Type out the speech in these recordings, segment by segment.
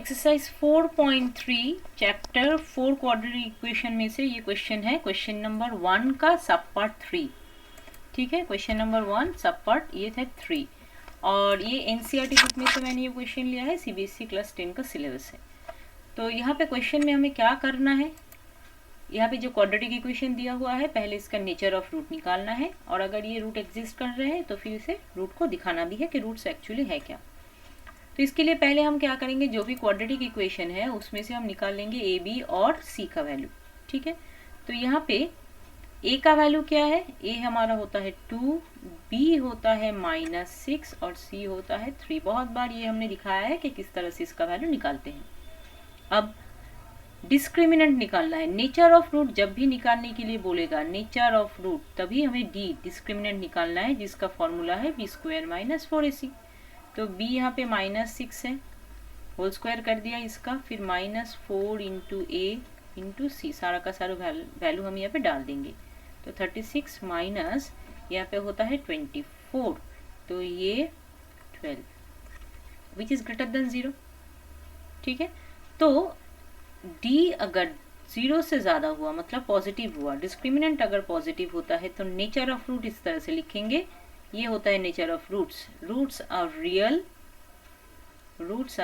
Exercise 4.3 chapter 4 quadratic equation में से ये क्वेश्चन है, क्वेश्चन नंबर 1 का सब पार्ट 3। ठीक है, क्वेश्चन नंबर 1 सब पार्ट ये था 3 और ये एनसीईआरटी बुक में से मैंने ये क्वेश्चन लिया है, सीबीएसई क्लास 10 का सिलेबस है। तो यहाँ पे क्वेश्चन में हमें क्या करना है, यहाँ पे जो क्वाड्रेटिक इक्वेशन दिया हुआ है पहले इसका नेचर ऑफ रूट निकालना है और अगर ये रूट एग्जिस्ट कर रहे हैं तो फिर इसे रूट को दिखाना भी है कि रूट्स एक्चुअली है क्या। तो इसके लिए पहले हम क्या करेंगे, जो भी क्वाड्रेटिक इक्वेशन है उसमें से हम निकाल लेंगे ए बी और सी का वैल्यू। ठीक है, तो यहाँ पे ए का वैल्यू क्या है, ए हमारा होता है 2, बी होता है -6 और सी होता है 3। बहुत बार ये हमने दिखाया है कि किस तरह से इसका वैल्यू निकालते हैं। अब डिस्क्रिमिनेंट निकालना है। नेचर ऑफ रूट जब भी निकालने के लिए बोलेगा नेचर ऑफ रूट, तभी हमें डी डिस्क्रिमिनेंट निकालना है, जिसका फॉर्मूला है बी स्क्वायर माइनस 4ac। तो b यहाँ पे -6 है, होल स्क्वायर कर दिया इसका, फिर -4 इंटू ए इंटू सी, सारा का सारा वैल्यू हम यहाँ पे डाल देंगे। तो 36 माइनस यहाँ पे होता है 24, तो ये 12 विच इज ग्रेटर देन 0। ठीक है, तो d अगर 0 से ज़्यादा हुआ मतलब पॉजिटिव हुआ, डिस्क्रिमिनेंट अगर पॉजिटिव होता है तो नेचर ऑफ रूट इस तरह से लिखेंगे। ये होता है nature of roots, roots are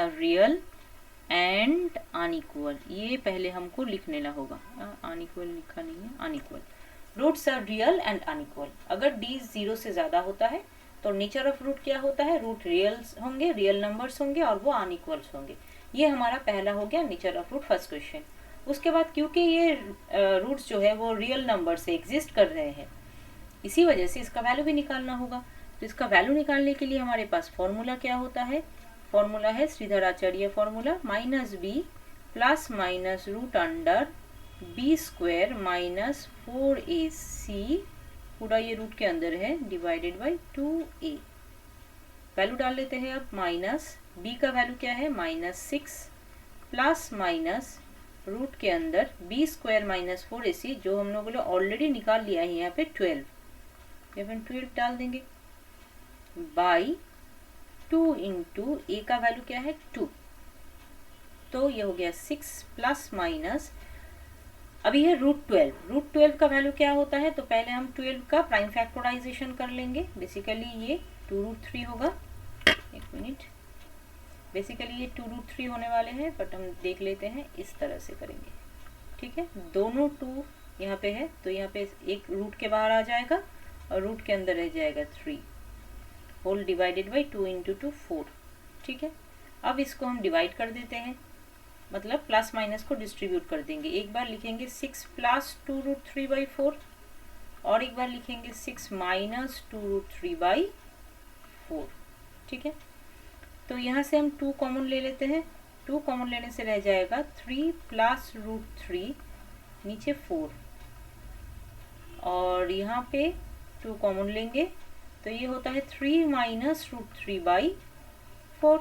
real and unequal. ये पहले हमको लिख लेना होगा, अनइक्वल लिखा नहीं है, unequal. Roots are real and unequal. अगर d 0 से ज्यादा होता है तो नेचर ऑफ रूट क्या होता है, रूट रियल्स होंगे, रियल नंबर्स होंगे और वो अनइक्वल्स होंगे। ये हमारा पहला हो गया nature of root, first question. उसके बाद क्योंकि ये रूट्स जो है वो रियल नंबर से एग्जिस्ट कर रहे हैं, इसी वजह से इसका वैल्यू भी निकालना होगा। तो इसका वैल्यू निकालने के लिए हमारे पास फॉर्मूला क्या होता है, फॉर्मूला है Sridharacharya formula, -b plus minus root under B square minus 4ac, पूरा ये रूट के अंदर है, डिवाइडेड बाई 2a। वैल्यू डाल लेते हैं अब, माइनस b का वैल्यू क्या है -6 प्लस माइनस रूट के अंदर बी स्क्वायर माइनस 4ac, जो हम लोगों ने ऑलरेडी निकाल लिया है यहाँ पे 12, 12 डाल देंगे, बाई 2 इंटू ए का वैल्यू क्या है 2, तो ये हो गया 6 प्लस माइनस, अभी है √12। √12 का वैल्यू क्या होता है, तो पहले हम 12 का प्राइम फैक्टराइजेशन कर लेंगे। बेसिकली ये 2√3 होगा, एक मिनट, बेसिकली ये 2√3 होने वाले हैं, बट हम देख लेते हैं, इस तरह से करेंगे। ठीक है, दोनों 2 यहाँ पे है तो यहाँ पे एक रूट के बाहर आ जाएगा और रूट के अंदर रह जाएगा 3, होल डिवाइडेड बाई 2 इंटू 2 4। ठीक है, अब इसको हम डिवाइड कर देते हैं, मतलब प्लस माइनस को डिस्ट्रीब्यूट कर देंगे। एक बार लिखेंगे 6 प्लस 2√3/4 और एक बार लिखेंगे 6 माइनस 2√3/4। ठीक है, तो यहाँ से हम 2 कॉमन ले लेते हैं, 2 कॉमन लेने से रह जाएगा 3 प्लस √3, नीचे 4 और यहाँ पे 2 कॉमन लेंगे तो ये होता है 3 माइनस √3/4।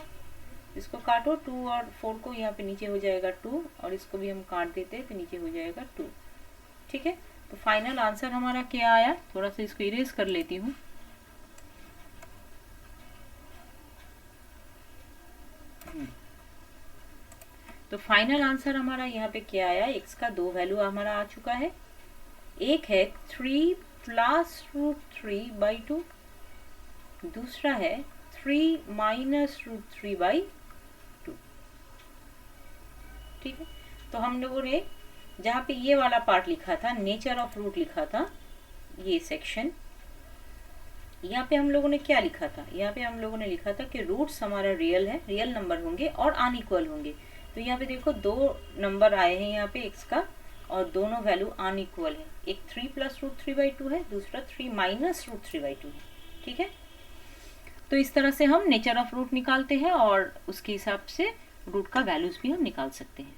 इसको काटो, 2 और 4 को, यहाँ पे नीचे हो जाएगा 2 और इसको भी हम काट देते हैं तो नीचे हो जाएगा 2। ठीक है, तो फाइनल आंसर हमारा क्या आया, थोड़ा सा इसको इरेज कर लेती हूँ। तो फाइनल आंसर हमारा यहाँ पे क्या आया, x का 2 वैल्यू हमारा आ चुका है। एक है 3 प्लस √3/2, दूसरा है 3 माइनस √3/2। ठीक है, तो हम लोगों ने जहाँ पे ये वाला पार्ट लिखा था, नेचर ऑफ रूट लिखा था, ये सेक्शन, यहाँ पे हम लोगों ने क्या लिखा था, यहाँ पे हम लोगों ने लिखा था कि रूट्स हमारा रियल है, रियल नंबर होंगे और अनइक्वल होंगे। तो यहाँ पे देखो 2 नंबर आए हैं यहाँ पे x का और दोनों वैल्यू अनइक्वल है, एक 3 प्लस √3/2 है, दूसरा 3 माइनस √3/2 है। ठीक है, तो इस तरह से हम नेचर ऑफ रूट निकालते हैं और उसके हिसाब से रूट का वैल्यूज भी हम निकाल सकते हैं।